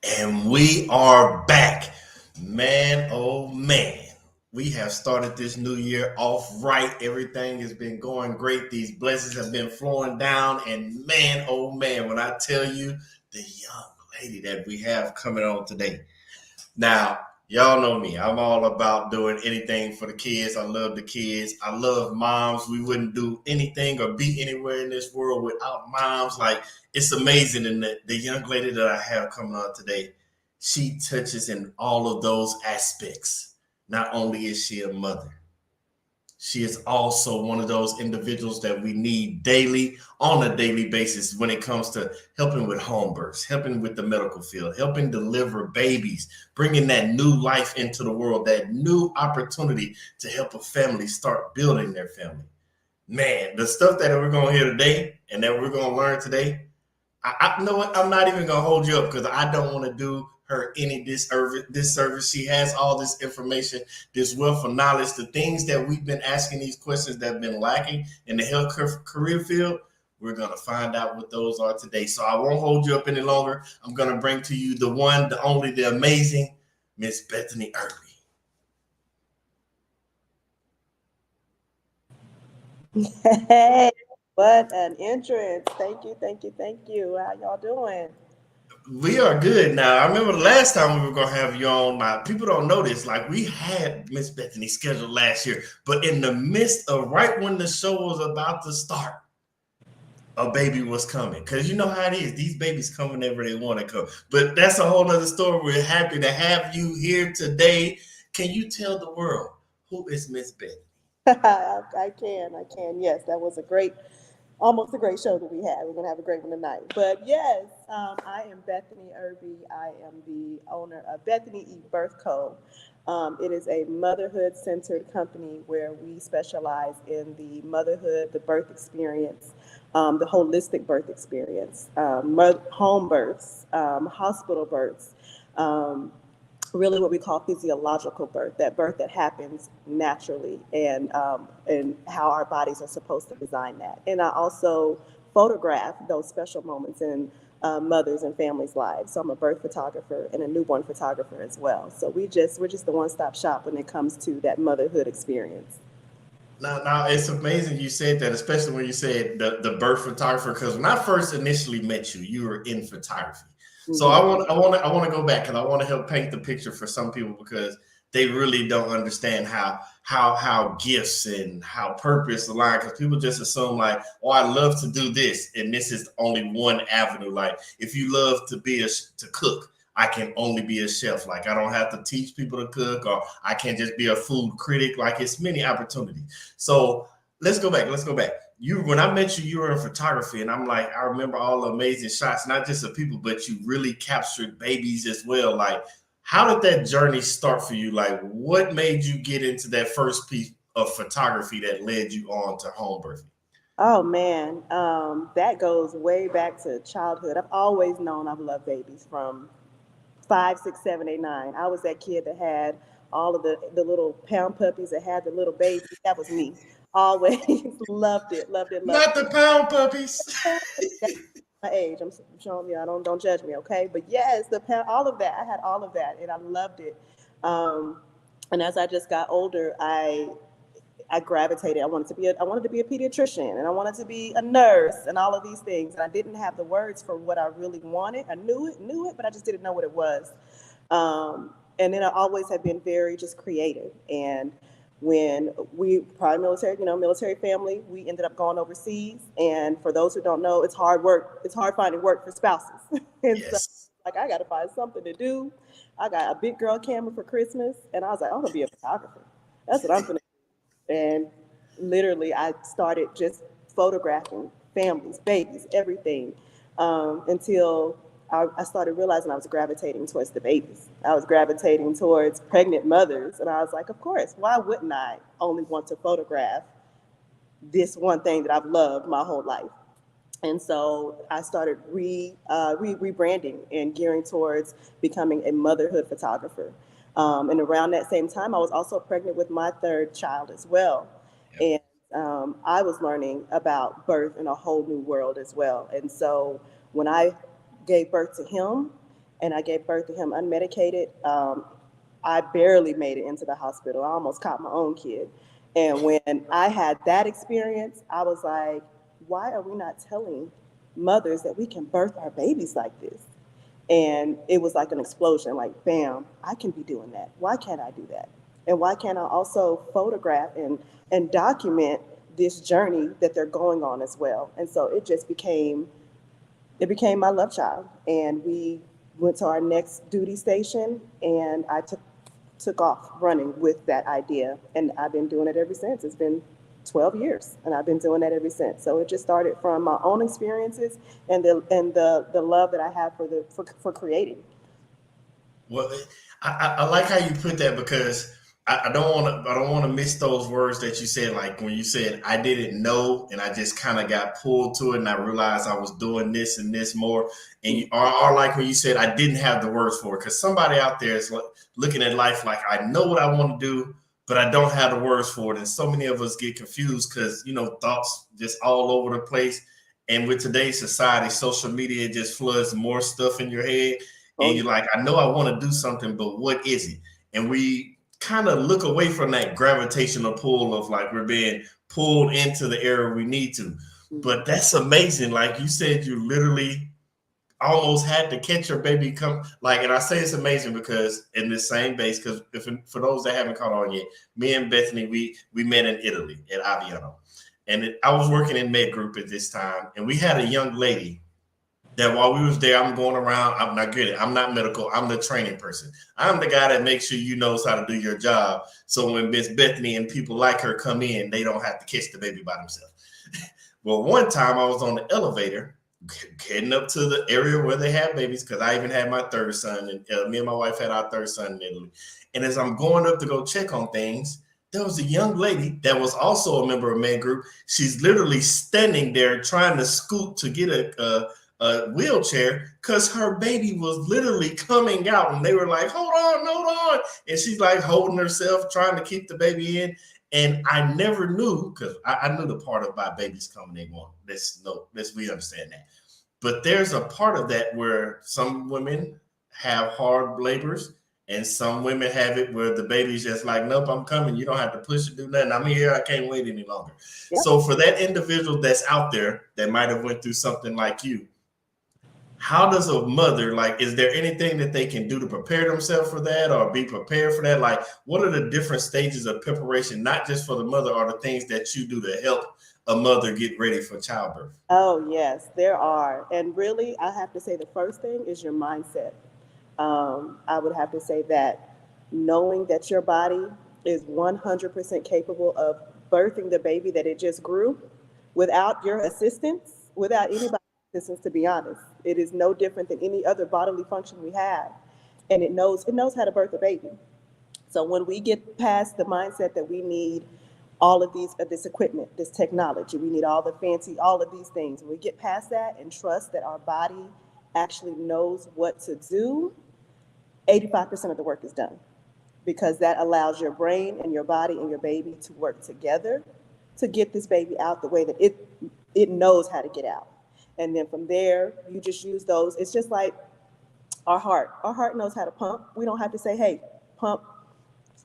And we are back. Man, oh man. We have started this new year off right. Everything has been going great. These blessings have been flowing down. And man, oh man, when I tell you the young lady that we have coming on today. Now, y'all know me. I'm all about doing anything for the kids. I love the kids. I love moms. We wouldn't do anything or be anywhere in this world without moms. Like, it's amazing. And the young lady that I have coming on today, she touches in all of those aspects. Not only is she a mother, she is also one of those individuals that we need daily, on a daily basis, when it comes to helping with home births, helping with the medical field, helping deliver babies, bringing that new life into the world, that new opportunity to help a family start building their family. Man, the stuff that we're going to hear today and that we're going to learn today, I know what, I'm not even gonna hold you up because I don't want to do her any disservice. Disservice. She has all this information, this wealth of knowledge, the things that we've been asking these questions that have been lacking in the health career field. We're gonna find out what those are today. So I won't hold you up any longer. I'm gonna bring to you the one, the only, the amazing Miss Bethany Erby. Hey, what an entrance. Thank you, thank you, thank you. How y'all doing? We are good now. I remember the last time we were gonna have you on. Now, people don't know this. Like, we had Miss Bethany scheduled last year, but in the midst of right when the show was about to start, a baby was coming. Cause you know how it is. These babies come whenever they want to come. But that's a whole other story. We're happy to have you here today. Can you tell the world who is Miss Bethany? I can. Yes, that was almost a great show that we had. We're gonna have a great one tonight. But yes, I am Bethany Erby. I am the owner of Bethany Birth Co. It is a motherhood-centered company where we specialize in the motherhood, the birth experience, the holistic birth experience, home births, hospital births. Um, Really what we call physiological birth, that birth that happens naturally, and how our bodies are supposed to design that. And I also photograph those special moments in mothers and families' lives. So I'm a birth photographer and a newborn photographer as well. So we're just the one-stop shop when it comes to that motherhood experience. Now it's amazing you said that, especially when you said the birth photographer. Because when I first initially met you, you were in photography. So Mm-hmm. I want to go back and I want to help paint the picture for some people because they really don't understand how gifts and how purpose align. Because people just assume like, oh, I love to do this, and this is only one avenue. Like, if you love to cook, I can only be a chef. Like, I don't have to teach people to cook, or I can't just be a food critic. Like, it's many opportunities. So let's go back. Let's go back. You, when I met you, you were in photography, and I'm like, I remember all the amazing shots, not just of people, but you really captured babies as well. Like, how did that journey start for you? Like, what made you get into that first piece of photography that led you on to home birthing? Oh man, that goes way back to childhood. I've always known I've loved babies from 5, 6, 7, 8, 9. I was that kid that had all of the little pound puppies that had the little babies. That was me. Always loved it, loved it, loved Not the pound puppies. it. Pound puppies, that's my age. I'm showing you. I don't judge me, okay? But yes, the pound, all of that. I had all of that, and I loved it. Um, and as I just got older, I gravitated. I wanted to be a pediatrician, and I wanted to be a nurse and all of these things. And I didn't have the words for what I really wanted. I knew it, but I just didn't know what it was. And then I always have been very just creative. And when we probably military, military family, we ended up going overseas. And for those who don't know, it's hard work. It's hard finding work for spouses. And so, Yes. like, I got to find something to do. I got a big girl camera for Christmas, and I was like, I'm gonna be a photographer. That's what I'm gonna. And literally, I started just photographing families, babies, everything, until I started realizing I was gravitating towards the babies. I was gravitating towards pregnant mothers. And I was like, of course, why wouldn't I only want to photograph this one thing that I've loved my whole life? And so I started rebranding and gearing towards becoming a motherhood photographer. And around that same time, I was also pregnant with my third child as well. Yep. And I was learning about birth in a whole new world as well. And so when I gave birth to him, and I gave birth to him unmedicated. I barely made it into the hospital. I almost caught my own kid. And when I had that experience, I was like, why are we not telling mothers that we can birth our babies like this? And it was like an explosion, like, bam, I can be doing that. Why can't I do that? And why can't I also photograph and document this journey that they're going on as well? And so it became my love child. And we went to our next duty station, and I took off running with that idea. And I've been doing it ever since. It's been 12 years, and I've been doing that ever since. So it just started from my own experiences and the love that I have for creating. Well, I like how you put that because I don't want to miss those words that you said. Like when you said I didn't know and I just kind of got pulled to it and I realized I was doing this and this more. And or like when you said I didn't have the words for it, because somebody out there is looking at life like I know what I want to do, but I don't have the words for it. And so many of us get confused because thoughts just all over the place. And with today's society, social media just floods more stuff in your head Oh, and yeah. you're like, I know I want to do something, but what is it? And we kind of look away from that gravitational pull of like we're being pulled into the area we need to. But that's amazing. Like you said, you literally almost had to catch your baby come. Like, and I say it's amazing because in the same base, because if for those that haven't caught on yet, me and Bethany, we met in Italy at Aviano. And I was working in med group at this time, and we had a young lady that while we was there, I'm going around. I'm not good. I'm not medical. I'm the training person. I'm the guy that makes sure you knows how to do your job. So when Miss Bethany and people like her come in, they don't have to catch the baby by themselves. Well, one time I was on the elevator heading up to the area where they have babies because I even had my third son, and me and my wife had our third son in Italy. And as I'm going up to go check on things, there was a young lady that was also a member of Med Group. She's literally standing there trying to scoot to get a wheelchair because her baby was literally coming out, and they were like, hold on. And she's like holding herself, trying to keep the baby in. And I never knew because I knew the part about babies coming they want. We understand that. But there's a part of that where some women have hard labors and some women have it where the baby's just like, nope, I'm coming. You don't have to push it, do nothing. I'm here. I can't wait any longer. Yep. So for that individual that's out there that might have went through something like you, how does a mother, like, is there anything that they can do to prepare themselves for that or be prepared for that? Like, what are the different stages of preparation, not just for the mother, or the things that you do to help a mother get ready for childbirth? Oh, yes, there are. And really, I have to say the first thing is your mindset. I would have to say that knowing that your body is 100% capable of birthing the baby that it just grew without your assistance, without anybody's assistance, to be honest. It is no different than any other bodily function we have. And it knows how to birth a baby. So when we get past the mindset that we need all of this equipment, this technology, we need all the fancy, all of these things. When we get past that and trust that our body actually knows what to do, 85% of the work is done, because that allows your brain and your body and your baby to work together to get this baby out the way that it knows how to get out. And then from there, you just use those. It's just like our heart. Our heart knows how to pump. We don't have to say, hey, pump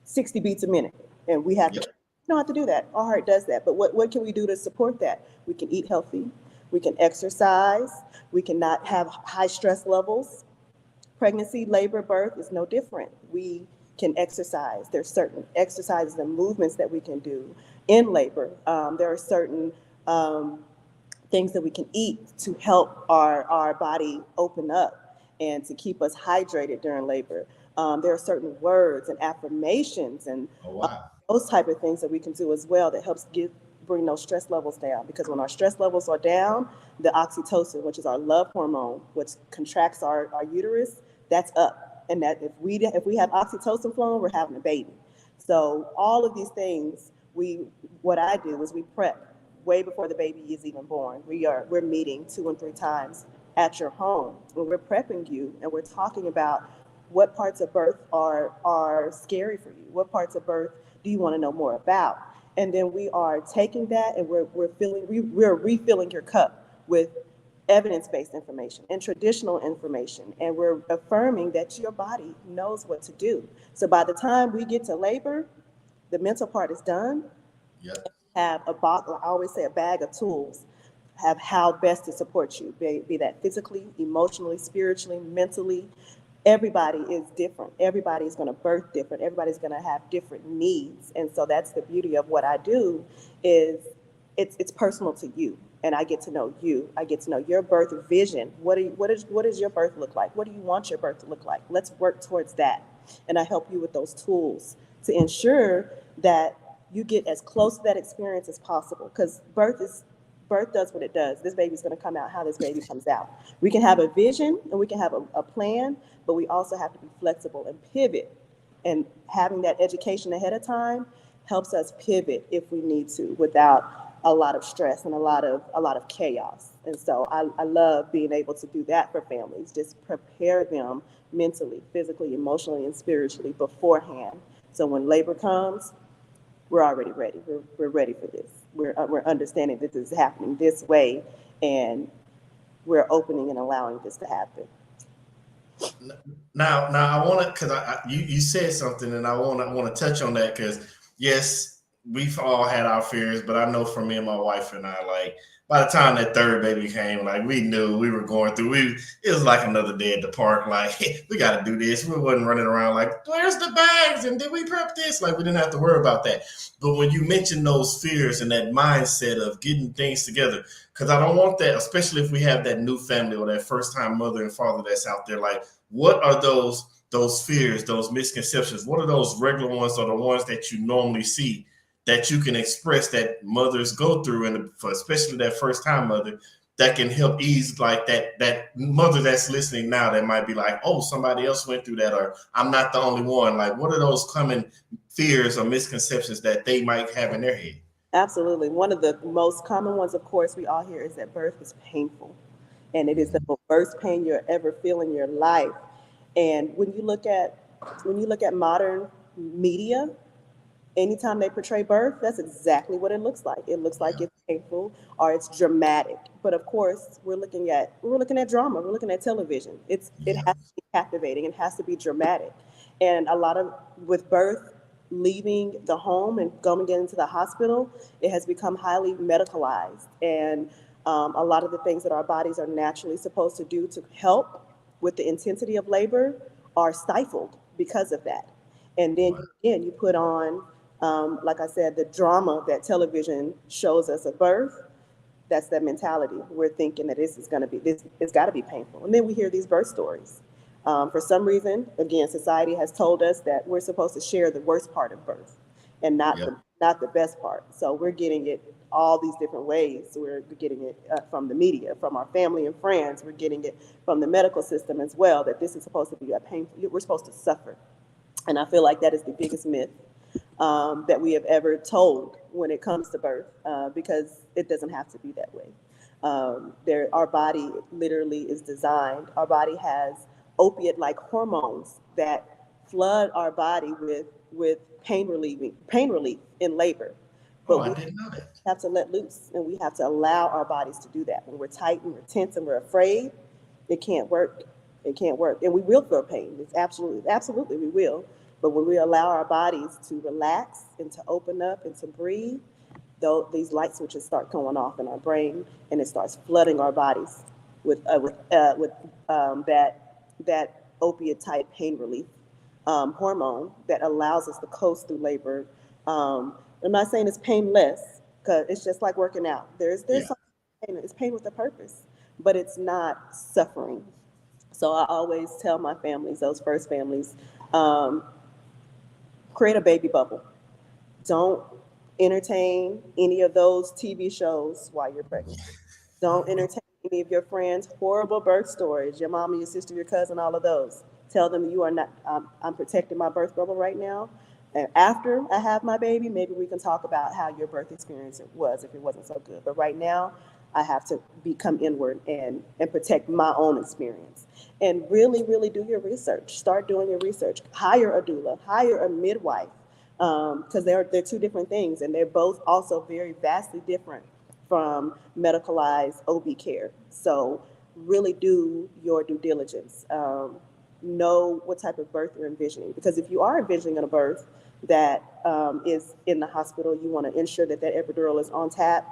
60 beats a minute. And we have to, Yep. we don't have to do that. Our heart does that. But what can we do to support that? We can eat healthy. We can exercise. We can not have high stress levels. Pregnancy, labor, birth is no different. We can exercise. There's certain exercises and movements that we can do in labor. There are certain things that we can eat to help our body open up and to keep us hydrated during labor. There are certain words and affirmations and Oh, wow. those type of things that we can do as well that helps bring those stress levels down. Because when our stress levels are down, the oxytocin, which is our love hormone, which contracts our uterus, that's up. And that if we have oxytocin flowing, we're having a baby. So all of these things, what I do is we prep way before the baby is even born. We're meeting 2 and 3 times at your home when we're prepping you, and we're talking about what parts of birth are scary for you. What parts of birth do you want to know more about? And then we are taking that and we're refilling your cup with evidence-based information and traditional information, and we're affirming that your body knows what to do. So by the time we get to labor, the mental part is done. Yep. Have a box, I always say a bag of tools, have how best to support you, be that physically, emotionally, spiritually, mentally. Everybody is different. Everybody's going to birth different. Everybody's going to have different needs. And so that's the beauty of what I do is it's personal to you. And I get to know you. I get to know your birth vision. What does your birth look like? What do you want your birth to look like? Let's work towards that. And I help you with those tools to ensure that you get as close to that experience as possible. Because birth does what it does. This baby's going to come out how this baby comes out. We can have a vision and we can have a plan, but we also have to be flexible and pivot. And having that education ahead of time helps us pivot if we need to without a lot of stress and a lot of chaos. And so I love being able to do that for families, just prepare them mentally, physically, emotionally, and spiritually beforehand. So when labor comes, we're already ready. We're ready for this. We're understanding that this is happening this way, and we're opening and allowing this to happen. Now I want to because you said something, and I want to touch on that because yes, we've all had our fears, but I know for me and my wife and I, like by the time that third baby came, like we knew we were going through. It was like another day at the park. Like hey, we got to do this. We wasn't running around like where's the bags and did we prep this? Like we didn't have to worry about that. But when you mention those fears and that mindset of getting things together, because I don't want that, especially if we have that new family or that first time mother and father that's out there, like what are those fears, those misconceptions? What are those regular ones or the ones that you normally see that you can express that mothers go through, and for especially that first time mother, that can help ease like that mother that's listening now that might be like, oh, somebody else went through that, or I'm not the only one. Like, what are those common fears or misconceptions that they might have in their head? Absolutely. One of the most common ones, of course, we all hear is that birth is painful. And it is the worst pain you'll ever feel in your life. And when you look at modern media, anytime they portray birth, that's exactly what it looks like. It looks like Yeah, it's painful or it's dramatic. But of course, we're looking at drama. We're looking at television. It yeah, has to be captivating. It has to be dramatic. And a lot of with birth leaving the home and going into the hospital, it has become highly medicalized. And a lot of the things that our bodies are naturally supposed to do to help with the intensity of labor are stifled because of that. And then right, again, you put on, like I said, the drama that television shows us at birth. That's that mentality. We're thinking that this is going to be this. It's got to be painful, and then we hear these birth stories. For some reason, again, society has told us that we're supposed to share the worst part of birth, and not yeah, the best part. So we're getting it all these different ways. We're getting it from the media, from our family and friends. We're getting it from the medical system as well. That this is supposed to be a painful. We're supposed to suffer, and I feel like that is the biggest myth that we have ever told when it comes to birth, because it doesn't have to be that way. Our body literally is designed. Our body has opiate-like hormones that flood our body with pain relief in labor, oh, but I we didn't know that. have to let loose and we have to allow our bodies to do that. When we're tight and we're tense and we're afraid, it can't work. It can't work. And we will feel pain. It's absolutely we will. But when we allow our bodies to relax and to open up and to breathe, though these light switches start going off in our brain and it starts flooding our bodies with that opiate type pain relief hormone that allows us to coast through labor. I'm not saying it's painless because it's just like working out. There's Yeah, some pain. It's pain with a purpose, but it's not suffering. So I always tell my families, those first families, um, create a baby bubble. Don't entertain any of those TV shows while you're pregnant. Don't entertain any of your friends' horrible birth stories, your mama, your sister, your cousin, all of those. Tell them you are not, I'm protecting my birth bubble right now. And after I have my baby, maybe we can talk about how your birth experience was if it wasn't so good. But right now, I have to become inward and protect my own experience. And really, really do your research. Start doing your research. Hire a doula, hire a midwife, because they're two different things, and they're both also very vastly different from medicalized OB care. So really do your due diligence. Know what type of birth you're envisioning, because if you are envisioning a birth that is in the hospital, you want to ensure that that epidural is on tap,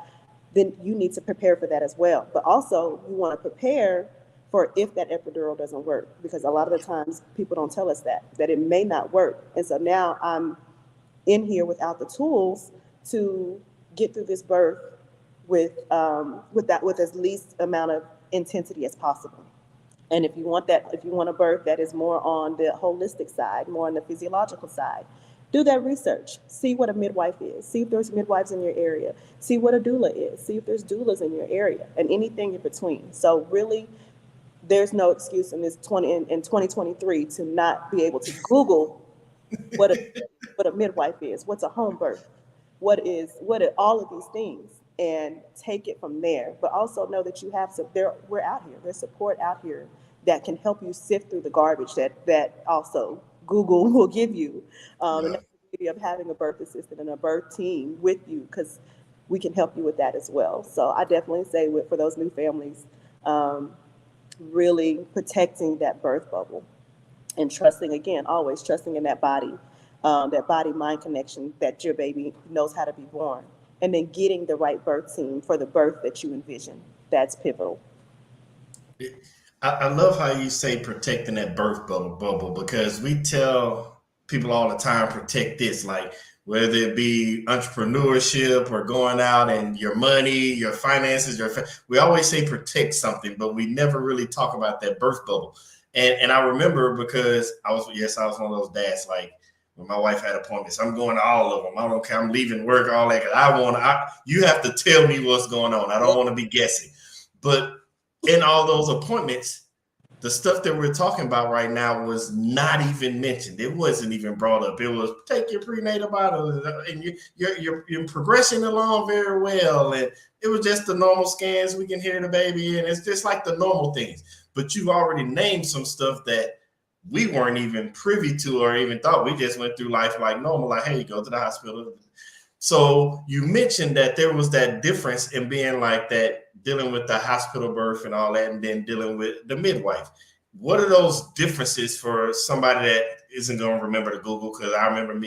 then you need to prepare for that as well. But also you want to prepare for if that epidural doesn't work, because a lot of the times people don't tell us that it may not work. And so now I'm in here without the tools to get through this birth with as least amount of intensity as possible. And if you want a birth that is more on the holistic side, more on the physiological side, do that research. See what a midwife is. See if there's midwives in your area. See what a doula is. See if there's doulas in your area, and anything in between. So really, there's no excuse in this 2023 to not be able to Google what a what a midwife is, what's a home birth, what are all of these things, and take it from there. But also know that you have some there we're out here. There's support out here that can help you sift through the garbage that also Google will give you. And Yeah. that's the beauty of having a birth assistant and a birth team with you, because we can help you with that as well. So I definitely say for those new families, um, really protecting that birth bubble and trusting, again, always trusting in that body mind connection, that your baby knows how to be born, and then getting the right birth team for the birth that you envision. That's pivotal. I love how you say protecting that bubble because we tell people all the time protect this, like whether it be entrepreneurship or going out and your money, your finances, we always say protect something, but we never really talk about that birth bubble. And I remember because I was one of those dads, like when my wife had appointments, I'm going to all of them. I don't care. I'm leaving work, all that. Cause you have to tell me what's going on. I don't want to be guessing. But in all those appointments, the stuff that we're talking about right now was not even mentioned. It wasn't even brought up. It was take your prenatal vital and you're progressing along very well. And it was just the normal scans. We can hear the baby, and it's just like the normal things. But you've already named some stuff that we weren't even privy to or even thought. We just went through life like normal, like, hey, go to the hospital. So you mentioned that there was that difference in being like that, dealing with the hospital birth and all that, and then dealing with the midwife. What are those differences for somebody that isn't going to remember to Google? Because I remember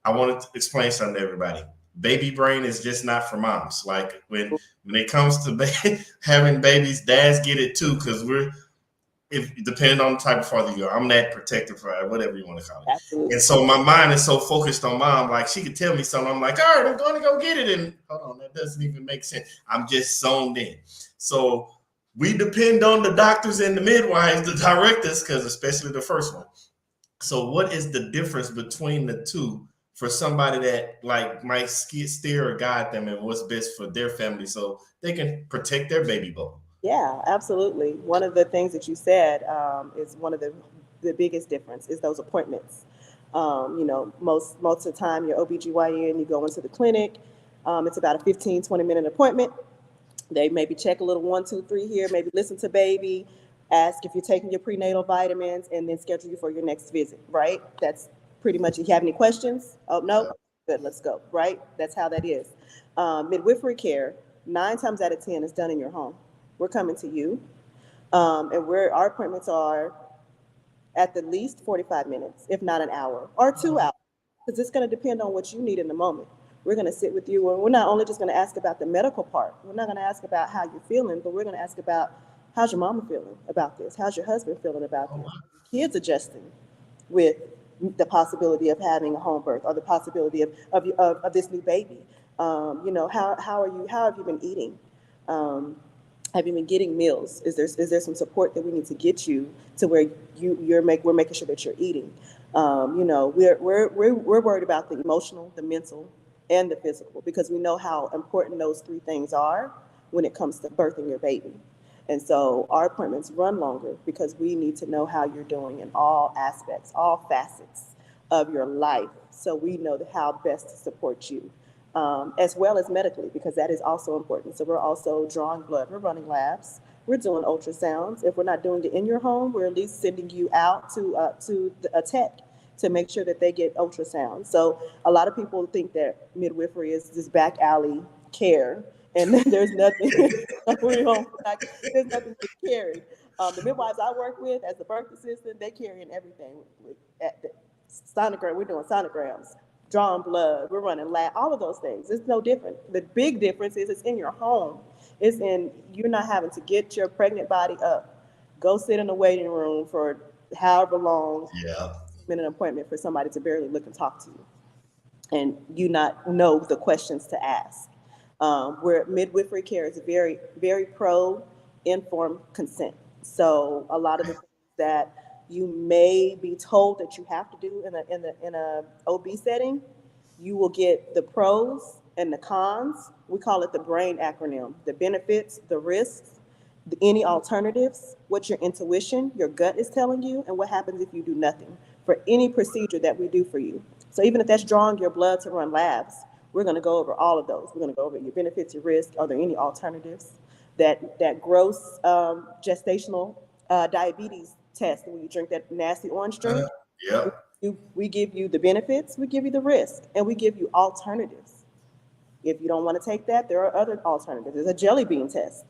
I wanted to explain something to everybody. Baby brain is just not for moms. Like when it comes to having babies, dads get it too, because if depending on the type of father you are, I'm that protective father, whatever you want to call it. Absolutely. And so my mind is so focused on mom, like she could tell me something. I'm like, all right, I'm going to go get it. And hold on, that doesn't even make sense. I'm just zoned in. So we depend on the doctors and the midwives, the directors, because especially the first one. So what is the difference between the two for somebody that like might steer or guide them and what's best for their family so they can protect their baby bubble? Yeah, absolutely. One of the things that you said is one of the biggest difference is those appointments. Most of the time, your OBGYN, you go into the clinic, it's about a 15, 20-minute appointment. They maybe check a little 1, 2, 3 here, maybe listen to baby, ask if you're taking your prenatal vitamins, and then schedule you for your next visit, right? That's pretty much it. You have any questions? Oh, no? Good, let's go, right? That's how that is. Midwifery care, 9 times out of 10, is done in your home. We're coming to you, and our appointments are at the least 45 minutes, if not an hour or 2 hours, because it's going to depend on what you need in the moment. We're going to sit with you, and we're not only just going to ask about the medical part. We're not going to ask about how you're feeling, but we're going to ask about how's your mama feeling about this? How's your husband feeling about this? How are your kids adjusting with the possibility of having a home birth or the possibility of this new baby? How have you been eating? Have you been getting meals? Is there some support that we need to get you to where we're making sure that you're eating? We're worried about the emotional, the mental, and the physical, because we know how important those three things are when it comes to birthing your baby. And so our appointments run longer because we need to know how you're doing in all aspects, all facets of your life, so we know how best to support you, as well as medically, because that is also important. So we're also drawing blood, we're running labs, we're doing ultrasounds. If we're not doing it in your home, we're at least sending you out to a tech to make sure that they get ultrasound. So a lot of people think that midwifery is this back alley care, and there's nothing, we don't, like, there's nothing to carry. The midwives I work with as a birth assistant, they carry in everything. At the sonogram, we're doing sonograms, drawing blood, we're running lab, all of those things. It's no different. The big difference is it's in your home. It's in, you're not having to get your pregnant body up, go sit in the waiting room for however long, Yeah. minute appointment for somebody to barely look and talk to you, and you not know the questions to ask. Where midwifery care is very, very pro informed consent. So a lot of the things that you may be told that you have to do in a OB setting, you will get the pros and the cons. We call it the BRAIN acronym: the benefits, the risks, any alternatives, what your intuition, your gut is telling you, and what happens if you do nothing for any procedure that we do for you. So even if that's drawing your blood to run labs, we're going to go over all of those. We're going to go over your benefits, your risk. Are there any alternatives? That gross gestational diabetes test, when you drink that nasty orange drink, Uh, yep. we give you the benefits, we give you the risk, and we give you alternatives. If you don't want to take that, there are other alternatives. There's a jelly bean test.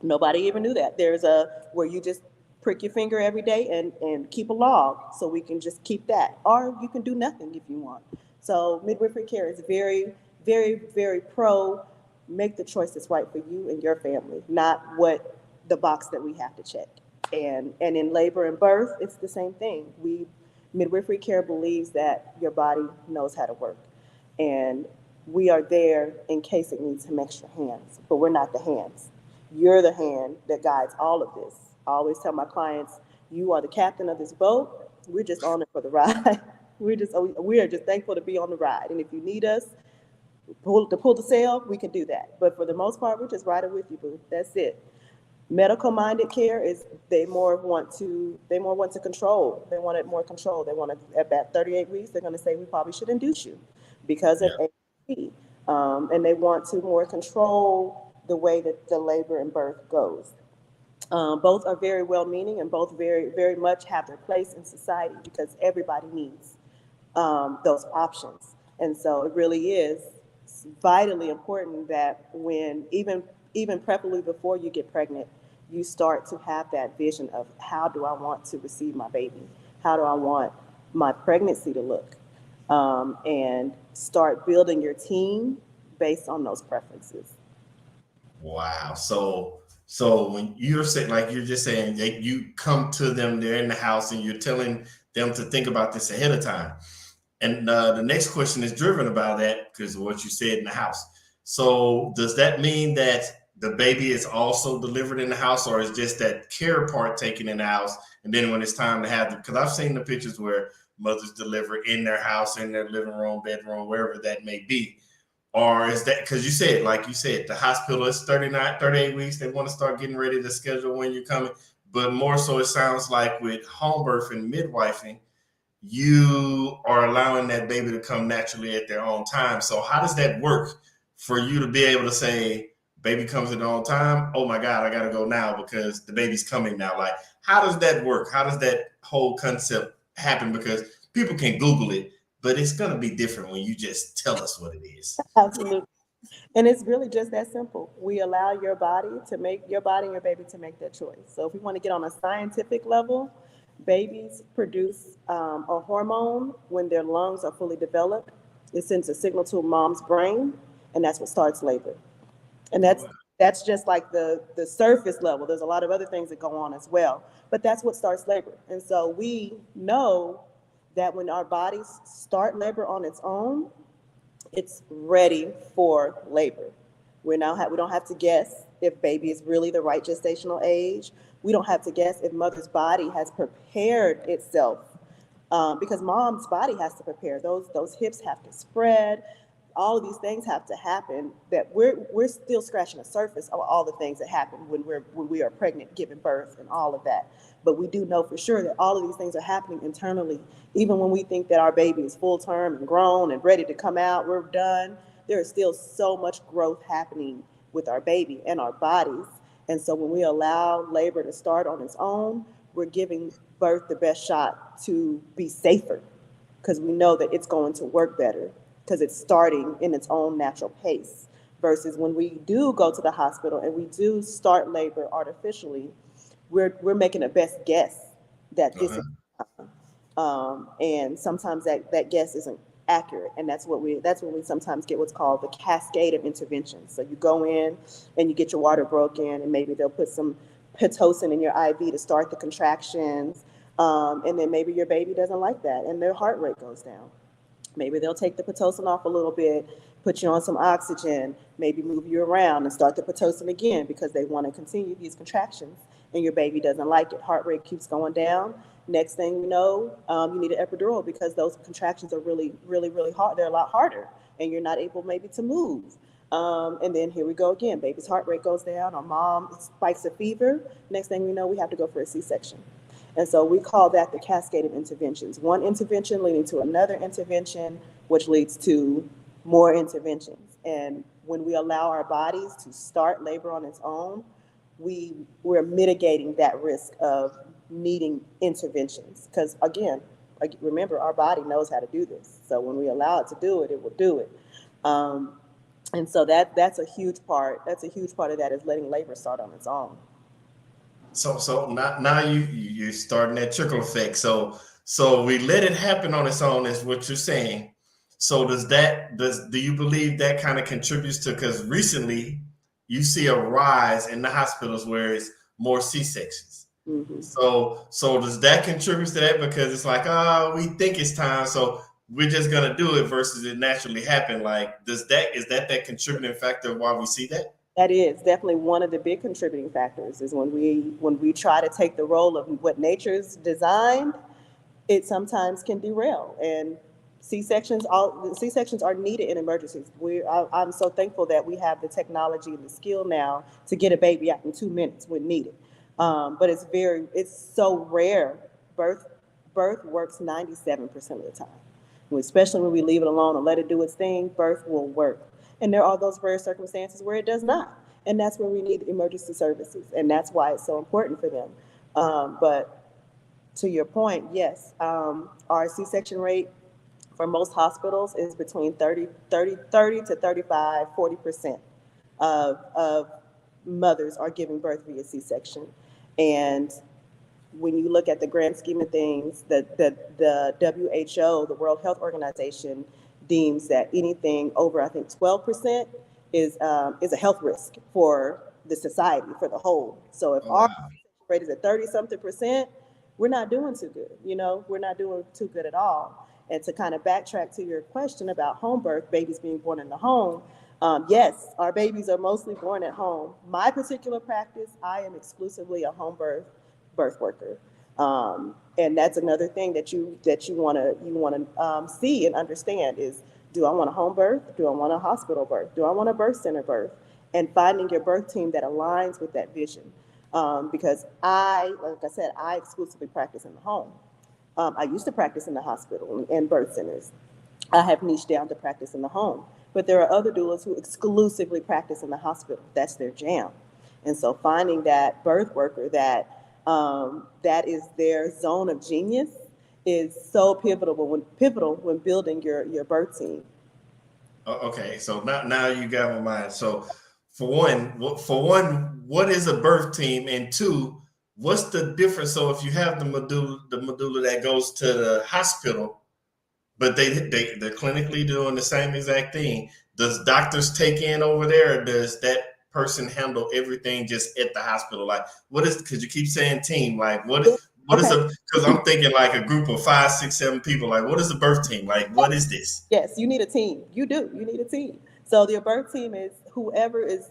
Nobody even knew that. There's a where you just prick your finger every day and keep a log, so we can just keep that. Or you can do nothing if you want. So midwifery care is very, very, very pro. Make the choice that's right for you and your family, not what the box that we have to check. And in labor and birth, it's the same thing. We midwifery care believes that your body knows how to work. And we are there in case it needs some extra hands, but we're not the hands. You're the hand that guides all of this. I always tell my clients, you are the captain of this boat. We're just on it for the ride. We are just thankful to be on the ride. And if you need us to pull the sail, we can do that. But for the most part, we're just riding with you, boo. That's it. Medical minded care is they more want to control. They wanted more control. They want to, at about 38 weeks, they're going to say we probably should induce you because of Yeah. AAP. And they want to more control the way that the labor and birth goes. Both are very well meaning, and both very, very much have their place in society because everybody needs those options. And so it really is vitally important that when even preferably before you get pregnant, you start to have that vision of how do I want to receive my baby? How do I want my pregnancy to look? And start building your team based on those preferences. Wow. So when you're saying, like you're just saying, that you come to them, they're in the house, and you're telling them to think about this ahead of time. And the next question is driven by that because of what you said in the house. So does that mean that the baby is also delivered in the house, or is just that care part taken in the house? And then when it's time to have them, because I've seen the pictures where mothers deliver in their house, in their living room, bedroom, wherever that may be. Or is that because you said, like you said, the hospital is 39, 38 weeks. They want to start getting ready to schedule when you're coming. But more so, it sounds like with home birth and midwifing, you are allowing that baby to come naturally at their own time. So how does that work for you to be able to say, baby comes at their own time? Oh my God, I gotta go now because the baby's coming now. Like, how does that work? How does that whole concept happen? Because people can Google it, but it's gonna be different when you just tell us what it is. Absolutely. And it's really just that simple. We allow your body and your baby to make that choice. So if we want to get on a scientific level, babies produce a hormone when their lungs are fully developed. It sends a signal to a mom's brain, and that's what starts labor. And that's just like the surface level. There's a lot of other things that go on as well, but that's what starts labor. And so we know that when our bodies start labor on its own, it's ready for labor. We don't have to guess if baby is really the right gestational age. We don't have to guess if mother's body has prepared itself, because mom's body has to prepare. Those hips have to spread. All of these things have to happen. That we're still scratching the surface of all the things that happen when we are pregnant, giving birth, and all of that. But we do know for sure that all of these things are happening internally. Even when we think that our baby is full term and grown and ready to come out, we're done. There is still so much growth happening with our baby and our bodies. And so when we allow labor to start on its own, we're giving birth the best shot to be safer, because we know that it's going to work better because it's starting in its own natural pace versus when we do go to the hospital and we do start labor artificially, we're making a best guess that this is, Uh-huh. and sometimes that guess isn't accurate, and that's when we sometimes get what's called the cascade of interventions. So you go in and you get your water broken, and maybe they'll put some pitocin in your IV to start the contractions, and then maybe your baby doesn't like that, and their heart rate goes down. Maybe they'll take the Pitocin off a little bit, put you on some oxygen, maybe move you around and start the Pitocin again because they want to continue these contractions and your baby doesn't like it. Heart rate keeps going down. Next thing you know, you need an epidural because those contractions are really, really, really hard. They're a lot harder and you're not able maybe to move. And then here we go again. Baby's heart rate goes down. Our mom spikes a fever. Next thing we know, we have to go for a C-section. And so we call that the cascade of interventions. One intervention leading to another intervention, which leads to more interventions. And when we allow our bodies to start labor on its own, we're mitigating that risk of needing interventions. Because again, remember, our body knows how to do this. So when we allow it to do it, it will do it. And so that's a huge part. That's a huge part of that is letting labor start on its own. So now you're starting that trickle effect. So we let it happen on its own is what you're saying. So do you believe that kind of contributes to, because recently you see a rise in the hospitals where it's more C-sections. Mm-hmm. So does that contribute to that, because it's like, oh, we think it's time, so we're just gonna do it versus it naturally happen? Like, is that contributing factor of why we see that? That is definitely one of the big contributing factors is when we try to take the role of what nature's designed, it sometimes can derail. And C-sections are needed in emergencies. I'm so thankful that we have the technology and the skill now to get a baby out in 2 minutes when needed. But it's so rare. Birth works 97% of the time. Especially when we leave it alone and let it do its thing, birth will work. And there are those rare circumstances where it does not. And that's where we need emergency services. And that's why it's so important for them. But to your point, yes, our C-section rate for most hospitals is between 30 to 35, 40% of mothers are giving birth via C-section. And when you look at the grand scheme of things, the WHO, the World Health Organization, deems that anything over, I think, 12% is a health risk for the society, for the whole. So if our rate is at 30-something%, we're not doing too good. We're not doing too good at all. And to kind of backtrack to your question about home birth, babies being born in the home, yes, our babies are mostly born at home. My particular practice, I am exclusively a home birth worker. And that's another thing that you want to see and understand is, do I want a home birth? Do I want a hospital birth? Do I want a birth center birth? And finding your birth team that aligns with that vision. Because like I said, I exclusively practice in the home. I used to practice in the hospital and birth centers. I have niched down to practice in the home. But there are other doulas who exclusively practice in the hospital. That's their jam. And so finding that birth worker that is their zone of genius is so pivotal when building your birth team. Okay, so now you got my mind. So for one, what is a birth team, and two, what's the difference? So if you have the medulla that goes to the hospital, but they're clinically doing the same exact thing, does doctors take in over there, or does that person handle everything just at the hospital? Like, what is, because you keep saying team, like what is because I'm thinking like a group of 5, 6, 7 people. Like, what is a birth team? Like, what is this? Yes, you need a team. You need a team. So your birth team is whoever is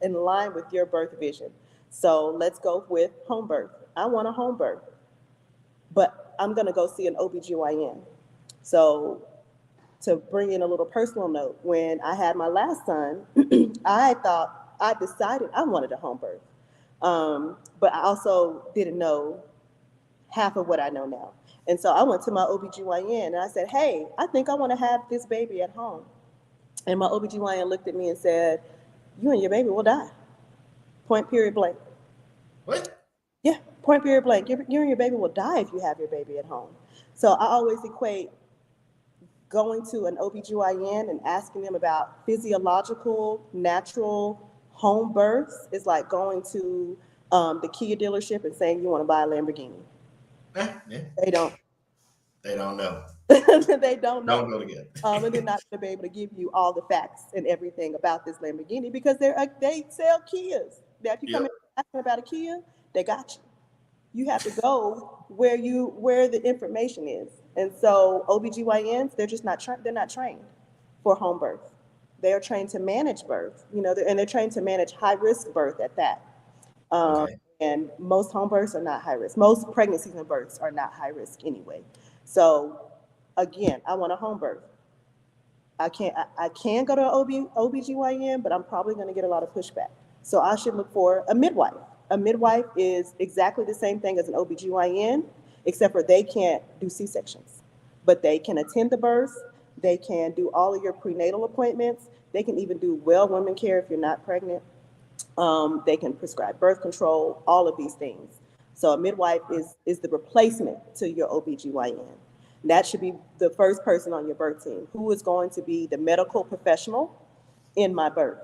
in line with your birth vision. So let's go with home birth. I want a home birth, but I'm going to go see an OBGYN. So to bring in a little personal note, when I had my last son, I decided I wanted a home birth. But I also didn't know half of what I know now. And so I went to my OBGYN and I said, hey, I think I want to have this baby at home. And my OBGYN looked at me and said, you and your baby will die. Point, period, blank. What? Yeah, point, period, blank. You and your baby will die if you have your baby at home. So I always equate going to an OBGYN and asking them about physiological, natural home births is like going to the Kia dealership and saying you want to buy a Lamborghini. Yeah, They don't. they don't know. They don't know. Don't go together. And they're not going to be able to give you all the facts and everything about this Lamborghini because they sell Kias. Now, if you come in Yep. asking about a Kia, they got you. You have to go where the information is. And so OBGYNs, they're not trained for home birth. They are trained to manage birth, and they're trained to manage high risk birth at that. Um, Okay. and most home births are not high risk. Most pregnancies and births are not high risk anyway. So again, I want a home birth. I can go to OBGYN, but I'm probably going to get a lot of pushback. So I should look for a midwife. A midwife is exactly the same thing as an OBGYN, except for they can't do C-sections. But they can attend the birth, they can do all of your prenatal appointments, they can even do well women care if you're not pregnant. They can prescribe birth control, all of these things. So a midwife is the replacement to your OBGYN. That should be the first person on your birth team. Who is going to be the medical professional in my birth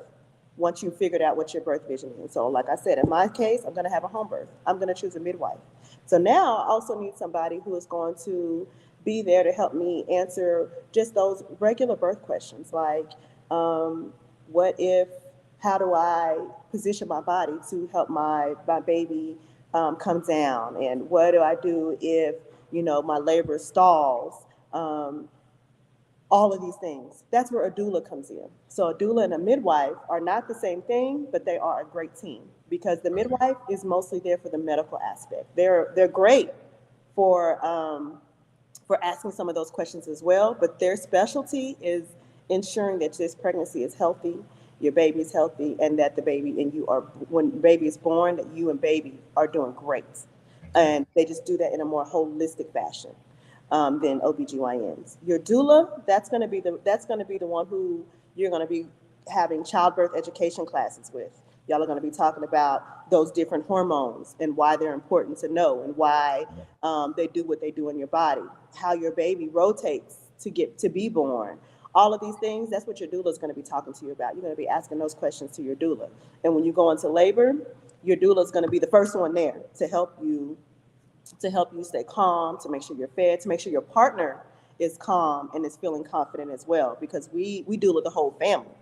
once you figured out what your birth vision is? So like I said, in my case, I'm going to have a home birth. I'm going to choose a midwife. So now I also need somebody who is going to be there to help me answer just those regular birth questions like, what if, how do I position my body to help my baby come down? And what do I do if, my labor stalls? All of these things. That's where a doula comes in. So a doula and a midwife are not the same thing, but they are a great team because the Okay. midwife is mostly there for the medical aspect. They're great for asking some of those questions as well, but their specialty is ensuring that this pregnancy is healthy, your baby is healthy, and that the baby and you are, when baby is born, that you and baby are doing great. Okay. And they just do that in a more holistic fashion than OBGYNs. Your doula, that's gonna be the one who you're gonna be having childbirth education classes with. Y'all are going to be talking about those different hormones and why they're important to know and why they do what they do in your body, how your baby rotates to get to be born. All of these things, that's what your doula is going to be talking to you about. You're going to be asking those questions to your doula. And when you go into labor, your doula is going to be the first one there to help you stay calm, to make sure you're fed, to make sure your partner is calm and is feeling confident as well, because we doula the whole family.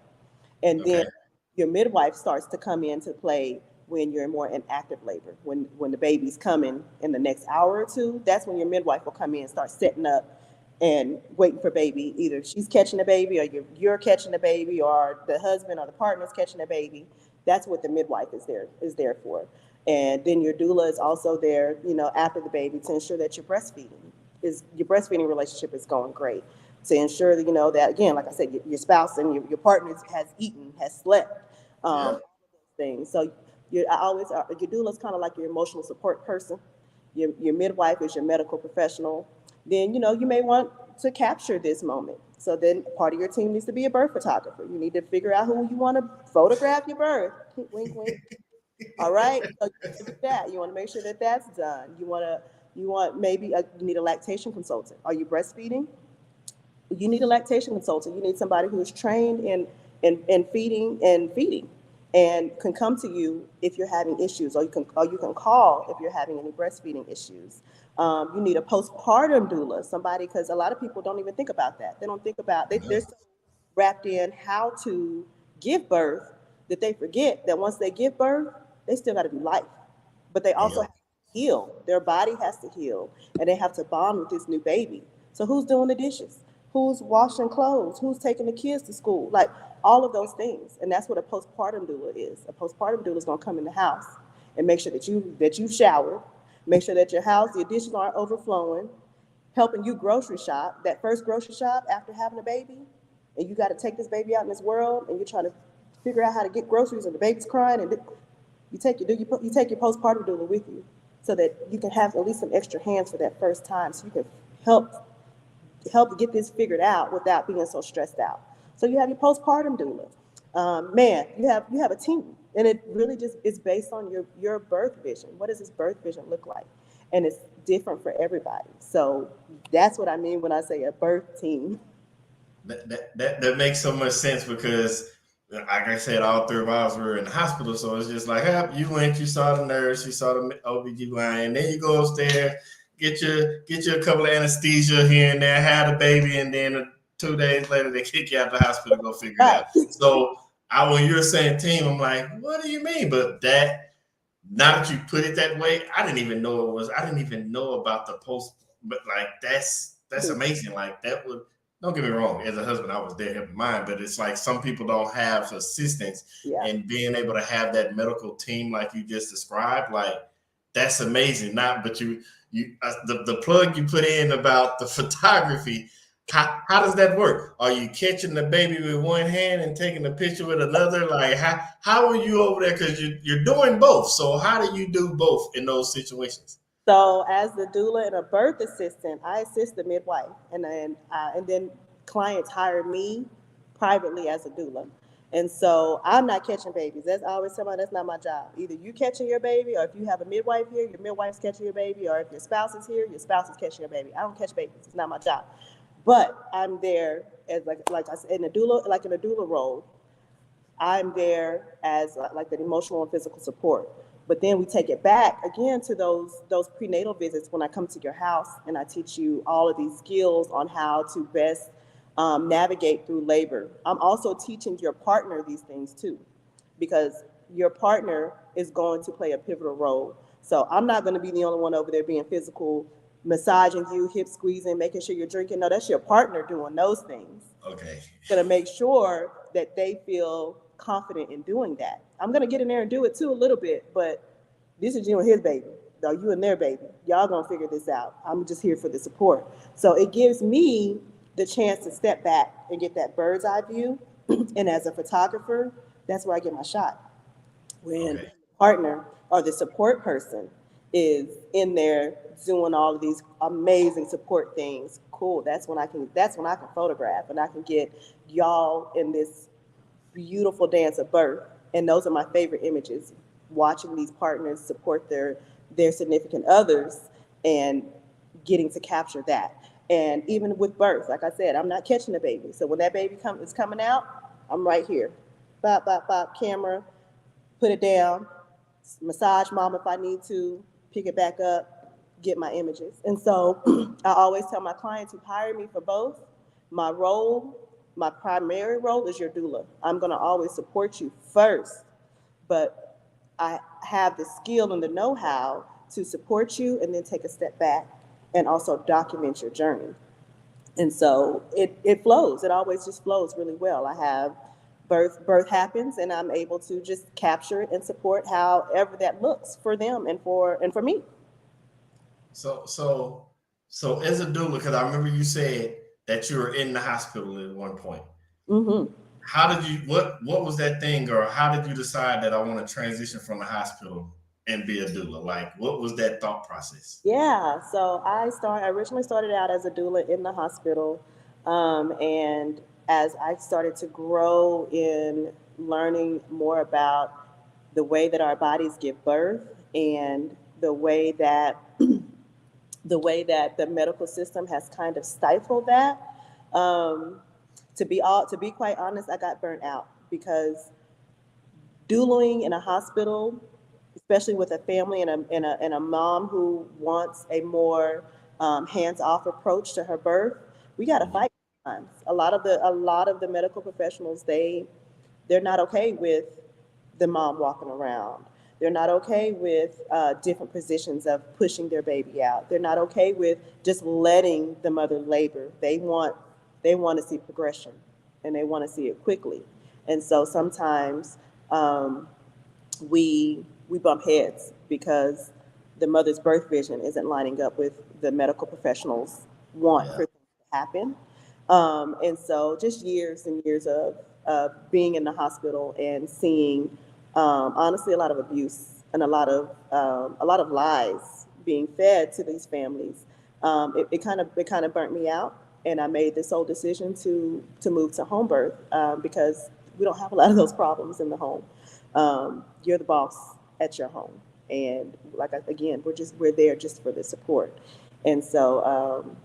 And then Okay. your midwife starts to come into play when you're more in active labor. When the baby's coming in the next hour or two, that's when your midwife will come in and start setting up and waiting for baby. Either she's catching the baby or you're catching the baby or the husband or the partner's catching the baby. That's what the midwife is there for. And then your doula is also there, after the baby to ensure that your breastfeeding relationship is going great, to ensure that that, again, like I said, your spouse and your partner has eaten, has slept, Yeah. things. So your doula is kind of like your emotional support person. Your midwife is your medical professional. Then you may want to capture this moment. So then part of your team needs to be a birth photographer. You need to figure out who you want to photograph your birth. Wink, wink. All right. So you want to do that. You want to make sure that that's done. You need a lactation consultant. Are you breastfeeding? You need a lactation consultant. You need somebody who is trained in feeding and can come to you if you're having issues, or you can call if you're having any breastfeeding issues. You need a postpartum doula, somebody, because a lot of people don't even think about that. They don't think about they're so wrapped in how to give birth that they forget that once they give birth, they still got to do life, but they also Yep. have to heal. Their body has to heal, and they have to bond with this new baby. So who's doing the dishes? Who's washing clothes? Who's taking the kids to school? Like all of those things, and that's what a postpartum doula is. A postpartum doula is going to come in the house and make sure that you've showered, make sure that your dishes aren't overflowing, helping you grocery shop, that first grocery shop after having a baby, and you got to take this baby out in this world, and you're trying to figure out how to get groceries, and the baby's crying, and you take your postpartum doula with you, so that you can have at least some extra hands for that first time, so you can help get this figured out without being so stressed out. So you have your postpartum doula. Man, you have a team, and it really just is based on your birth vision. What does this birth vision look like? And it's different for everybody. So that's what I mean when I say a birth team. That makes so much sense because, like I said, all three of us were in the hospital, so it's just like, you went, you saw the nurse, you saw the OBGYN, then you go upstairs, get you a couple of anesthesia here and there, have the baby, and then 2 days later they kick you out the hospital, go figure it Right. out. So when you're saying team, I'm like, what do you mean? But that now that you put it that way, I didn't even know it was. I didn't even know about the post. But like that's amazing. Like that would. Don't get me wrong. As a husband, I was there helping mine, but it's like some people don't have assistance, Yeah. and being able to have that medical team like you just described, like that's amazing. Not, but the plug you put in about the photography. How does that work? Are you catching the baby with one hand and taking the picture with another? Like how are you over there? Because you're doing both. So how do you do both in those situations? So as the doula and a birth assistant, I assist the midwife, and then clients hire me privately as a doula. And so I'm not catching babies. That's I always somebody that's not my job. Either you catching your baby, or if you have a midwife here, your midwife's catching your baby, or if your spouse is here, your spouse is catching your baby. I don't catch babies. It's not my job. But I'm there as like I said in a doula, like in a doula role. I'm there as like the emotional and physical support. But then we take it back again to those prenatal visits when I come to your house and I teach you all of these skills on how to best navigate through labor. I'm also teaching your partner these things too, because your partner is going to play a pivotal role. So I'm not going to be the only one over there being physical, massaging you, hip squeezing, making sure you're drinking. No, that's your partner doing those things. Okay. Going to make sure that they feel confident in doing that. I'm going to get in there and do it too a little bit, but this is you and his baby. No, you and their baby. Y'all going to figure this out. I'm just here for the support. So it gives me the chance to step back and get that bird's eye view. And as a photographer, that's where I get my shot. When Okay. the partner or the support person is in there doing all of these amazing support things, cool. That's when I can photograph and I can get y'all in this beautiful dance of birth. And those are my favorite images. Watching these partners support their significant others and getting to capture that. And even with birth, like I said, I'm not catching the baby. So when that baby is coming out, I'm right here. Bop, bop, bop, camera, put it down, massage mom if I need to, pick it back up, get my images. And so I always tell my clients who hire me for both, my role, my primary role is your doula. I'm going to always support you first, but I have the skill and the know-how to support you and then take a step back and also document your journey. And so it flows. It always just flows really well. I have birth happens and I'm able to just capture it and support however that looks for them and for me. So so so as a doula, because I remember you said that you were in the hospital at one point. Hmm. How did you what was that thing, or how did you decide that I want to transition from the hospital and be a doula? Like what was that thought process? Yeah, so I originally started out as a doula in the hospital, and as I started to grow in learning more about the way that our bodies give birth and the way that the medical system has kind of stifled that. Um, to be quite honest, I got burnt out because doulaing in a hospital, especially with a family and a mom who wants a more hands-off approach to her birth, we got to Mhm. fight sometimes. A lot of the medical professionals, they're not okay with the mom walking around. They're not okay with different positions of pushing their baby out. They're not okay with just letting the mother labor. They want to see progression, and they want to see it quickly. And so sometimes um, we bump heads because the mother's birth vision isn't lining up with the medical professionals' want Yeah. for things to happen. And so just years and years of being in the hospital and seeing honestly a lot of abuse and a lot of lies being fed to these families. It kind of burnt me out, and I made this whole decision to move to home birth because we don't have a lot of those problems in the home. You're the boss at your home, and again, we're there just for the support. And so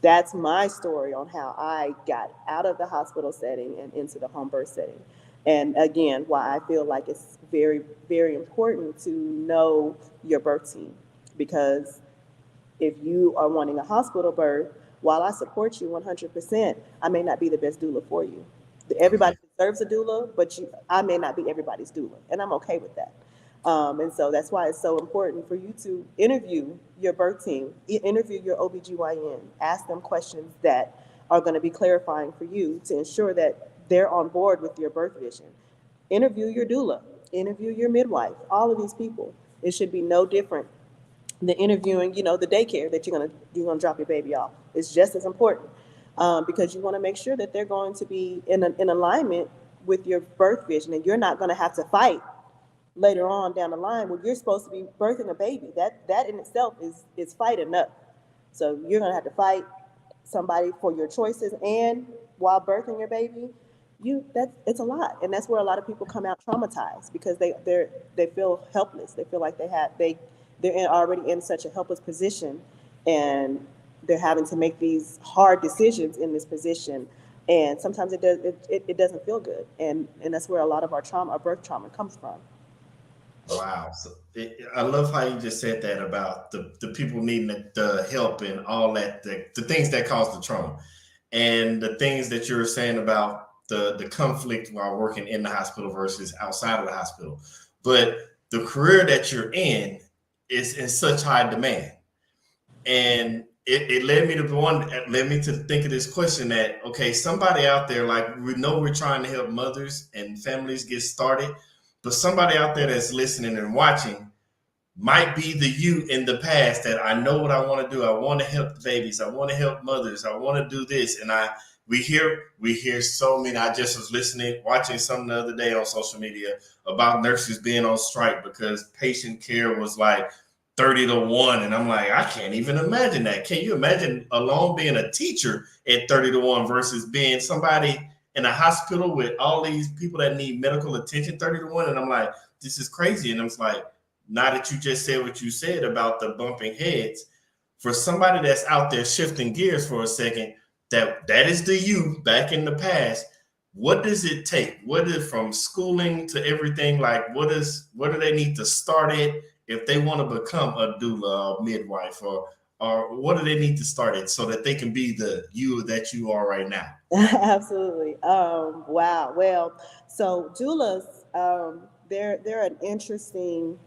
that's my story on how I got out of the hospital setting and into the home birth setting. And again, why I feel like it's very, very important to know your birth team, because if you are wanting a hospital birth, while I support you 100%, I may not be the best doula for you. Okay. Everybody deserves a doula, but I may not be everybody's doula, and I'm okay with that. And so that's why it's so important for you to interview your birth team, interview your OBGYN, ask them questions that are going to be clarifying for you to ensure that they're on board with your birth vision. Interview your doula, interview your midwife, all of these people. It should be no different the interviewing, the daycare that you're gonna drop your baby off. It's just as important, because you want to make sure that they're going to be in alignment with your birth vision, and you're not going to have to fight later on down the line when you're supposed to be birthing a baby. That in itself is fight enough. So you're going to have to fight somebody for your choices, and while birthing your baby, that's it's a lot, and that's where a lot of people come out traumatized because they feel helpless. They feel like already in such a helpless position, and they're having to make these hard decisions in this position, and sometimes it doesn't feel good, and that's where a lot of our birth trauma comes from. Wow. So I love how you just said that about the people needing the help and all that, the things that cause the trauma, and the things that you're saying about the conflict while working in the hospital versus outside of the hospital. But the career that you're in is in such high demand. And it led me to think of this question that, okay, somebody out there, like, we know we're trying to help mothers and families get started, but somebody out there that's listening and watching might be the you in the past that, I know what I want to do. I want to help the babies. I want to help mothers. I want to do this. And we hear so many. I just was watching something the other day on social media about nurses being on strike because patient care was like 30 to 1. And I'm like, I can't even imagine that. Can you imagine alone being a teacher at 30 to 1 versus being somebody in a hospital with all these people that need medical attention 30 to 1? And I'm like, this is crazy. And I was like, now that you just said what you said about the bumping heads, for somebody that's out there shifting gears for a second, that is the you back in the past. What does it take? What is, from schooling to everything, like what do they need to start at if they want to become a doula or midwife, or what do they need to start at so that they can be the you that you are right now? Absolutely. Wow. Well, so doulas, they're an interesting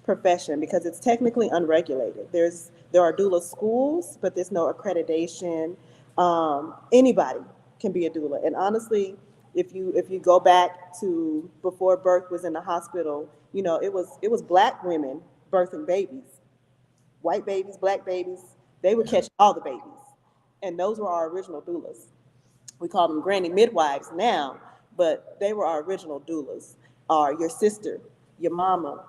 profession because it's technically unregulated. There are doula schools, but there's no accreditation. Anybody can be a doula, and honestly, if you go back to before birth was in the hospital, it was black women birthing babies, white babies, black babies. They would Yeah. catch all the babies, and those were our original doulas. We call them granny midwives now, but they were our original doulas. Or your sister, your mama,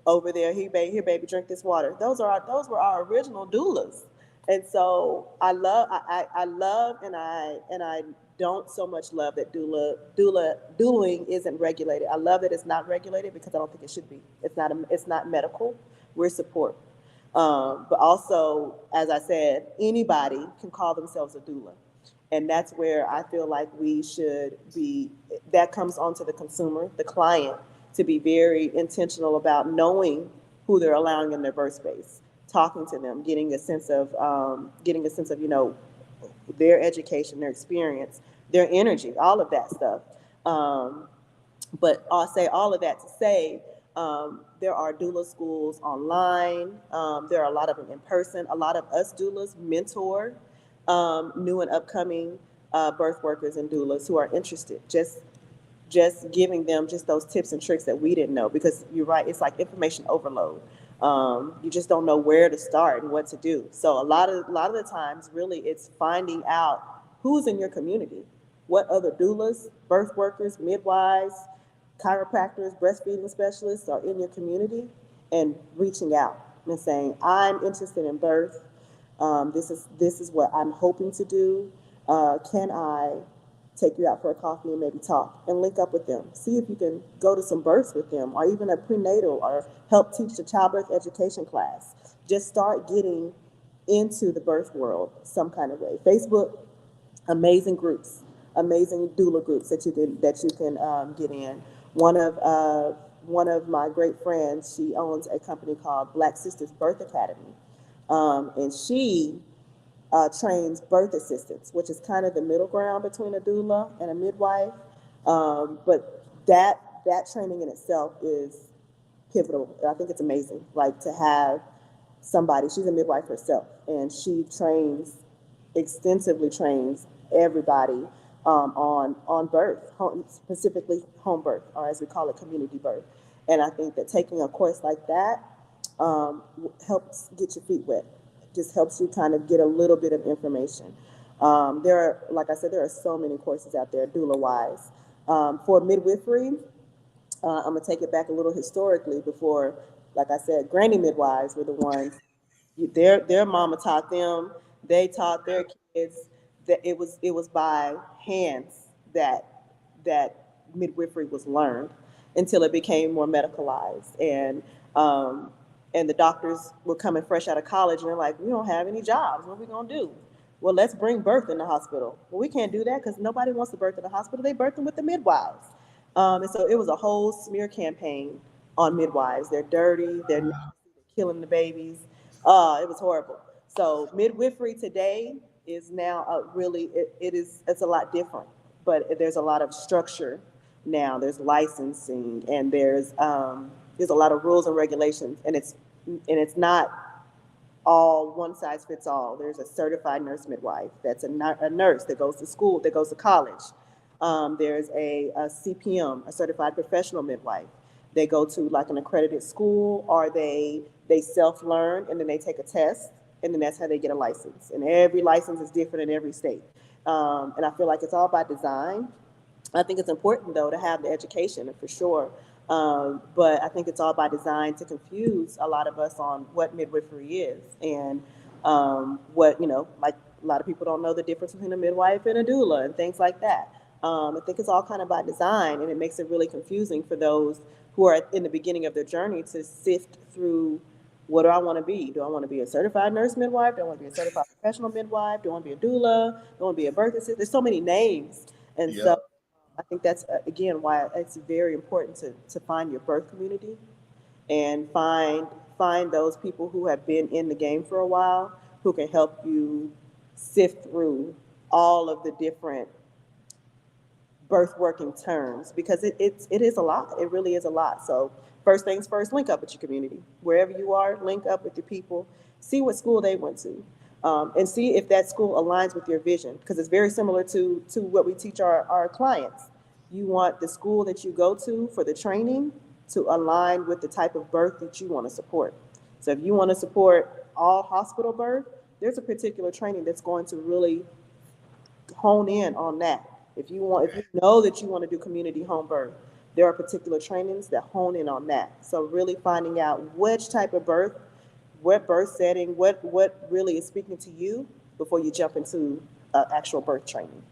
over there, here, baby, drink this water. Those were our original doulas. And so I love, and I don't so much love that doulaing isn't regulated. I love that it's not regulated because I don't think it should be. It's not medical. We're support. But also, as I said, anybody can call themselves a doula. And that's where I feel like we should be. That comes onto the consumer, the client, to be very intentional about knowing who they're allowing in their birth space, talking to them, getting a sense of their education, their experience, their energy, all of that stuff. Um, but I'll say all of that to say there are doula schools online. There are a lot of them in person. A lot of us doulas mentor new and upcoming birth workers and doulas who are interested. Just giving them just those tips and tricks that we didn't know, because you're right, it's like information overload. You just don't know where to start and what to do. So a lot of the times, really, it's finding out who's in your community, what other doulas, birth workers, midwives, chiropractors, breastfeeding specialists are in your community, and reaching out and saying, I'm interested in birth. This is what I'm hoping to do. Can I take you out for a coffee and maybe talk and link up with them? See if you can go to some births with them, or even a prenatal, or help teach the childbirth education class. Just start getting into the birth world some kind of way. Facebook, amazing groups, amazing doula groups that you can get in. One of uh, One of my great friends, she owns a company called Black Sisters Birth Academy, and she trains birth assistants, which is kind of the middle ground between a doula and a midwife. But that training in itself is pivotal. I think it's amazing. Like to have somebody, she's a midwife herself, and she extensively trains everybody on birth, specifically home birth, or as we call it, community birth. And I think that taking a course like that helps get your feet wet. Just helps you kind of get a little bit of information. Like I said, there are so many courses out there, doula wise. For midwifery, I'm gonna take it back a little historically. Before, like I said, granny midwives were the ones. Their mama taught them. They taught their kids. That it was by hands that midwifery was learned until it became more medicalized, um, and the doctors were coming fresh out of college and they're like, we don't have any jobs. What are we gonna do? Well, let's bring birth in the hospital. Well, we can't do that because nobody wants to birth in the hospital. They birth them with the midwives. And so it was a whole smear campaign on midwives. They're dirty, they're nasty, they're killing the babies. It was horrible. So midwifery today is now it's a lot different, but there's a lot of structure now. There's licensing and there's a lot of rules and regulations, and it's not all one size fits all. There's a certified nurse midwife that's a nurse that goes to school, that goes to college. There's a CPM, a certified professional midwife. They go to like an accredited school, or they self learn and then they take a test, and then that's how they get a license. And every license is different in every state. And I feel like it's all by design. I think it's important though to have the education for sure. But I think it's all by design to confuse a lot of us on what midwifery is, and what, like a lot of people don't know the difference between a midwife and a doula and things like that. I think it's all kind of by design, and it makes it really confusing for those who are in the beginning of their journey to sift through, what do I want to be? Do I want to be a certified nurse midwife? Do I want to be a certified professional midwife? Do I want to be a doula? Do I want to be a birth assistant? There's so many names. And so Yep. I think that's again why it's very important to find your birth community, and find those people who have been in the game for a while, who can help you sift through all of the different birth working terms, because it is a lot. It really is a lot. So first things first, link up with your community. Wherever you are, link up with your people. See what school they went to, and see if that school aligns with your vision, because it's very similar to what we teach our clients. You want the school that you go to for the training to align with the type of birth that you want to support. So if you want to support all hospital birth, there's a particular training that's going to really hone in on that. If you know that you want to do community home birth, there are particular trainings that hone in on that. So really finding out which type of birth, what birth setting, what really is speaking to you before you jump into actual birth training.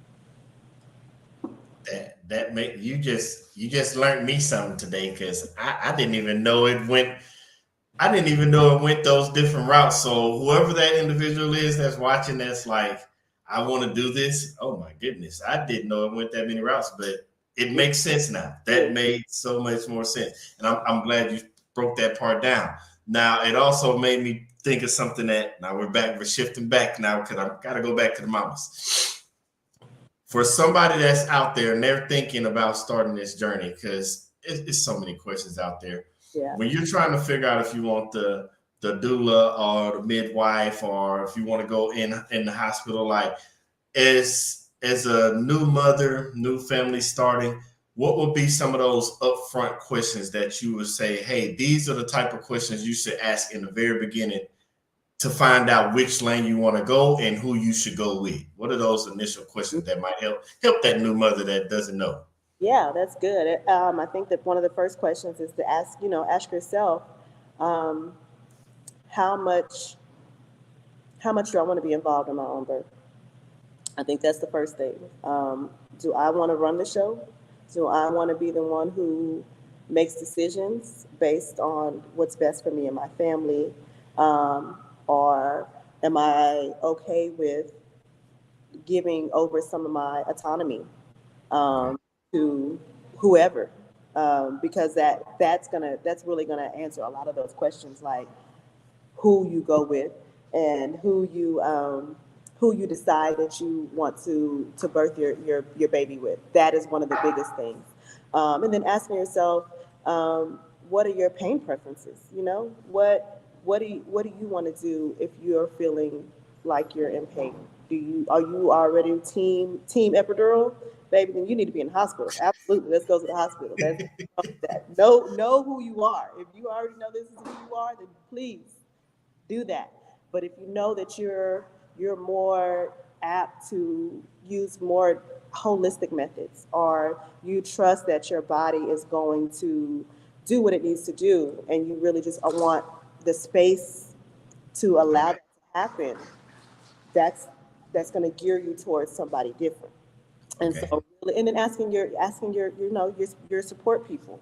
That make you just learned me something today, because I didn't even know it went. I didn't even know it went those different routes. So whoever that individual is that's watching, that's like, I want to do this. Oh my goodness, I didn't know it went that many routes, but it makes sense now. That made so much more sense, and I'm glad you broke that part down. Now it also made me think of something that, now we're shifting back now, because I've got to go back to the mamas. For somebody that's out there and they're thinking about starting this journey, because it's so many questions out there. Yeah. When you're trying to figure out if you want the doula or the midwife, or if you want to go in the hospital, like, as a new mother, new family starting, what would be some of those upfront questions that you would say, hey, these are the type of questions you should ask in the very beginning to find out which lane you want to go and who you should go with? What are those initial questions that might help that new mother that doesn't know? Yeah, that's good. I think that one of the first questions is to ask yourself, um, how much how much do I want to be involved in my own birth? I think that's the first thing. Do I want to run the show? Do I want to be the one who makes decisions based on what's best for me and my family? Or Am I okay with giving over some of my autonomy Okay. to whoever? Because that's really gonna answer a lot of those questions, like who you go with and who you decide that you want to birth your baby with. That is one of the biggest things. And then asking yourself, what are your pain preferences? You know, what do you want to do if you're feeling like you're in pain? Are you already team epidural, baby? Then you need to be in the hospital. Absolutely, let's go to the hospital. That's that. Know who you are. If you already know this is who you are, then please do that. But if you know that you're more apt to use more holistic methods, or you trust that your body is going to do what it needs to do, and you really just want the space to allow that to happen, that's going to gear you towards somebody different. And Okay. so, and then asking your your support people,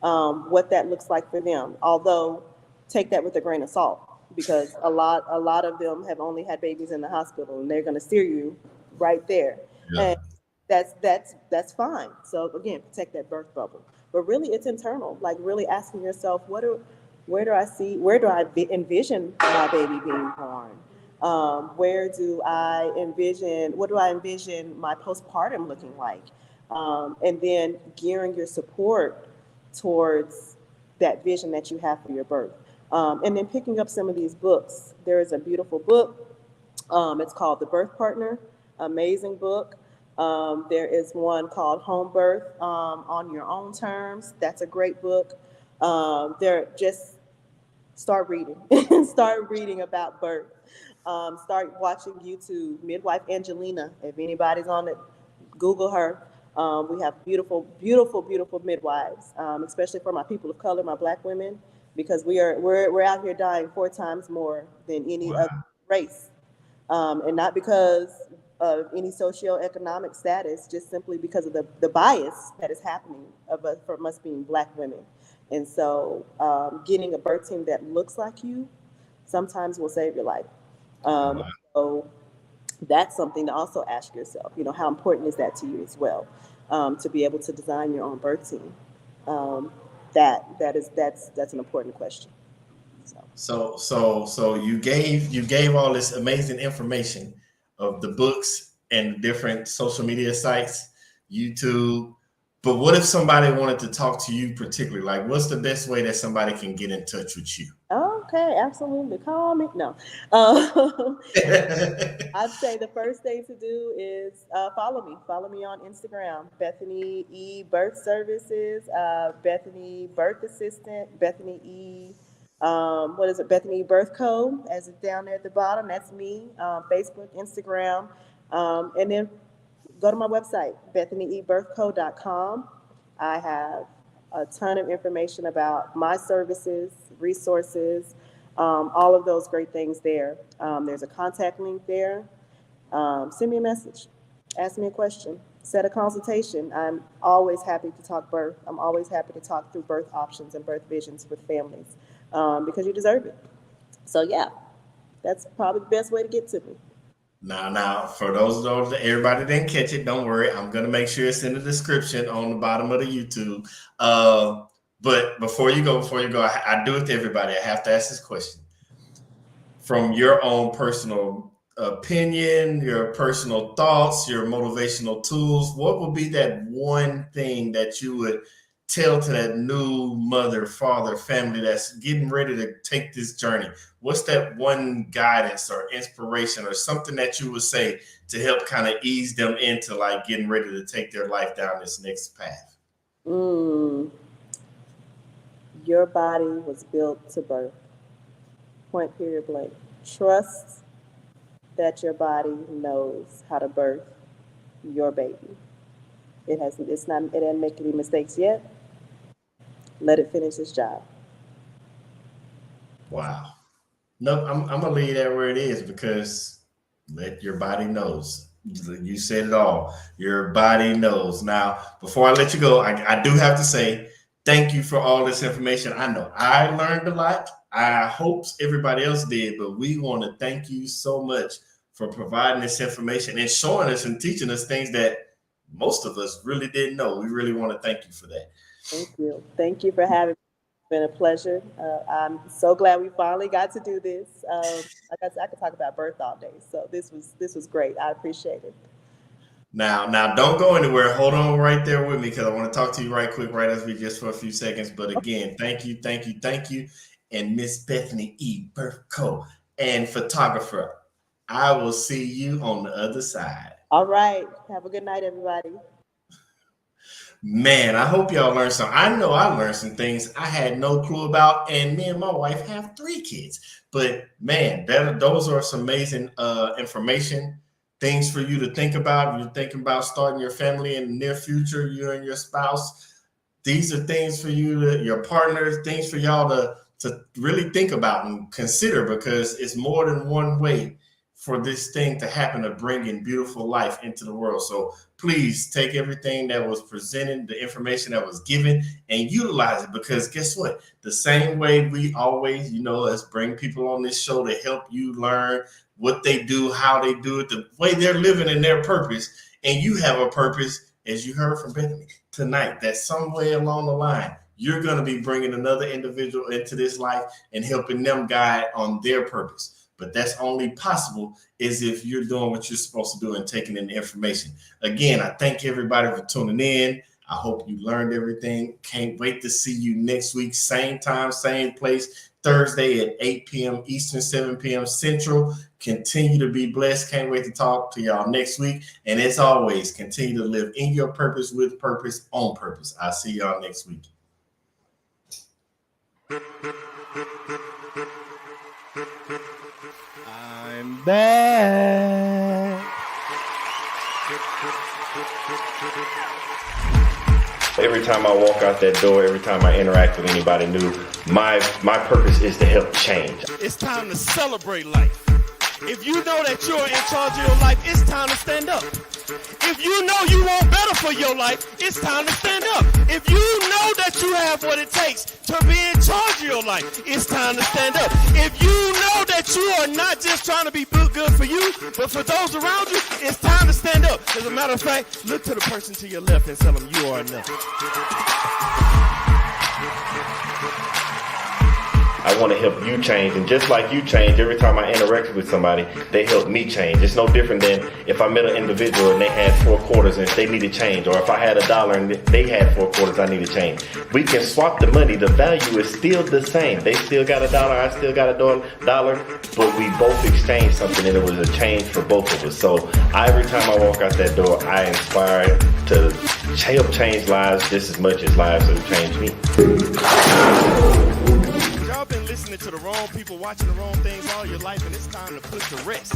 what that looks like for them. Although, take that with a grain of salt, because a lot of them have only had babies in the hospital, and they're going to steer you right there, Yeah. and that's fine. So again, protect that birth bubble. But really, it's internal. Like really asking yourself, where do I envision my baby being born? What do I envision my postpartum looking like? And then gearing your support towards that vision that you have for your birth. And then picking up some of these books. There is a beautiful book. It's called The Birth Partner, amazing book. There is one called Home Birth on Your Own Terms. That's a great book. There just start reading. Start reading about birth. Start watching YouTube. Midwife Angelina, if anybody's on it, Google her. We have beautiful, beautiful, beautiful midwives, especially for my people of color, my Black women, because we're out here dying 4 times more than any other Wow. race, and not because of any socioeconomic status, just simply because of the bias that is happening from us being Black women. And so, getting a birth team that looks like you sometimes will save your life. Wow. So that's something to also ask yourself. You know, how important is that to you as well, to be able to design your own birth team? Um, that's an important question. So. So you gave all this amazing information of the books and different social media sites, YouTube. But what if somebody wanted to talk to you particularly? Like, what's the best way that somebody can get in touch with you? Okay, absolutely. Call me. No. Um, I'd say the first thing to do is follow me. Follow me on Instagram, Bethany E Birth Services, Bethany Birth Assistant, Bethany E. What is it? Bethany Birth Co. As it's down there at the bottom. That's me. Facebook, Instagram, and then go to my website, BethanyEBirthCo.com. I have a ton of information about my services, resources, all of those great things there. There's a contact link there. Send me a message, ask me a question, set a consultation. I'm always happy to talk birth. I'm always happy to talk through birth options and birth visions with families, because you deserve it. So, yeah, that's probably the best way to get to me. Now, for those that everybody didn't catch it, don't worry. I'm gonna make sure it's in the description on the bottom of the YouTube. But before you go, I do it to everybody. I have to ask this question from your own personal opinion, your personal thoughts, your motivational tools. What would be that one thing that you would tell to that new mother, father, family that's getting ready to take this journey? What's that one guidance or inspiration or something that you would say to help kind of ease them into like getting ready to take their life down this next path? Mm, your body was built to birth. Point, period, blank. Trust that your body knows how to birth your baby. It didn't make any mistakes yet. Let it finish its job. That's all. Wow. Nope, I'm gonna leave that where it is because let your body knows. You said it all. Your body knows. Now, before I let you go, I do have to say thank you for all this information. I know I learned a lot. I hope everybody else did, but we want to thank you so much for providing this information and showing us and teaching us things that most of us really didn't know. We really want to thank you for that. Thank you. Thank you for having me. It's been a pleasure. I'm so glad we finally got to do this. Like I said, I could talk about birth all day. So this was great. I appreciate it. Now, don't go anywhere. Hold on right there with me because I want to talk to you right quick, right as we just for a few seconds. But again, thank you. And Miss Bethany E. Birth Co. and photographer, I will see you on the other side. All right. Have a good night, everybody. Man, I hope y'all learned something. I know I learned some things I had no clue about, and me and my wife have 3 kids. But man, those are some amazing information, things for you to think about. You're thinking about starting your family in the near future, you and your spouse. These are things for you, your partners, things for y'all to really think about and consider, because it's more than one way for this thing to happen, to bring in beautiful life into the world. So please take everything that was presented, the information that was given, and utilize it, because guess what? The same way we always, us bring people on this show to help you learn what they do, how they do it, the way they're living in their purpose. And you have a purpose, as you heard from Bethany tonight, that some way along the line, you're going to be bringing another individual into this life and helping them guide on their purpose. But that's only possible is if you're doing what you're supposed to do and taking in the information. Again, I thank everybody for tuning in. I hope you learned everything. Can't wait to see you next week. Same time, same place, Thursday at 8 p.m. Eastern, 7 p.m. Central. Continue to be blessed. Can't wait to talk to y'all next week. And as always, continue to live in your purpose, with purpose, on purpose. I'll see y'all next week. I'm back. Every time I walk out that door, every time I interact with anybody new, my purpose is to help change. It's time to celebrate life. If you know that you're in charge of your life, it's time to stand up. If you know you want better for your life, it's time to stand up. If you know that you have what it takes to be in charge of your life, it's time to stand up. If you know that you are not just trying to be good for you, but for those around you, it's time to stand up. As a matter of fact, look to the person to your left and tell them you are enough. I want to help you change, and just like you change, every time I interact with somebody, they help me change. It's no different than if I met an individual and they had 4 quarters and they needed change, or if I had $1 and they had 4 quarters, I need to change. We can swap the money. The value is still the same. They still got $1, I still got $1, but we both exchanged something, and it was a change for both of us. So every time I walk out that door, I inspire to help change lives just as much as lives have changed me. Y'all been listening to the wrong people, watching the wrong things all your life, and it's time to put to rest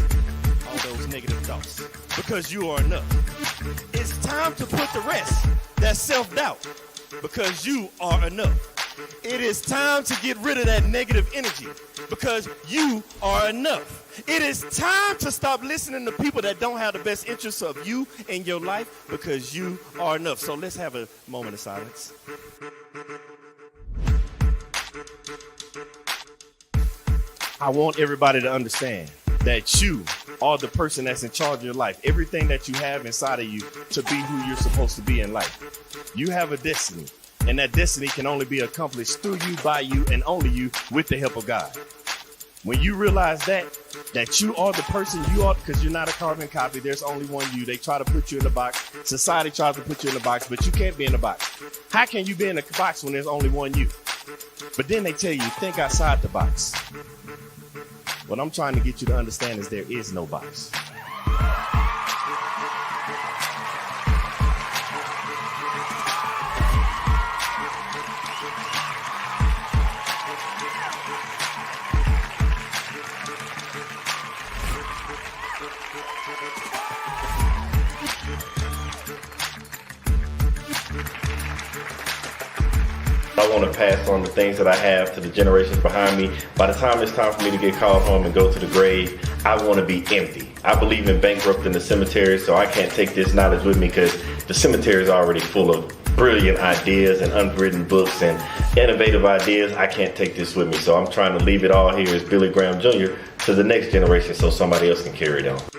all those negative thoughts, because you are enough. It's time to put to rest that self-doubt, because you are enough. It is time to get rid of that negative energy, because you are enough. It is time to stop listening to people that don't have the best interests of you in your life, because you are enough. So let's have a moment of silence. I want everybody to understand that you are the person that's in charge of your life. Everything that you have inside of you to be who you're supposed to be in life. You have a destiny, and that destiny can only be accomplished through you, by you, and only you, with the help of God. When you realize that you are the person you are, because you're not a carbon copy, there's only one you. They try to put you in a box. Society tries to put you in a box, but you can't be in a box. How can you be in a box when there's only one you? But then they tell you, think outside the box. What I'm trying to get you to understand is there is no box. I want to pass on the things that I have to the generations behind me. By the time it's time for me to get called home and go to the grave, I want to be empty. I believe in bankrupting the cemetery, so I can't take this knowledge with me because the cemetery is already full of brilliant ideas and unwritten books and innovative ideas. I can't take this with me, so I'm trying to leave it all here as Billy Graham Jr. to the next generation so somebody else can carry it on.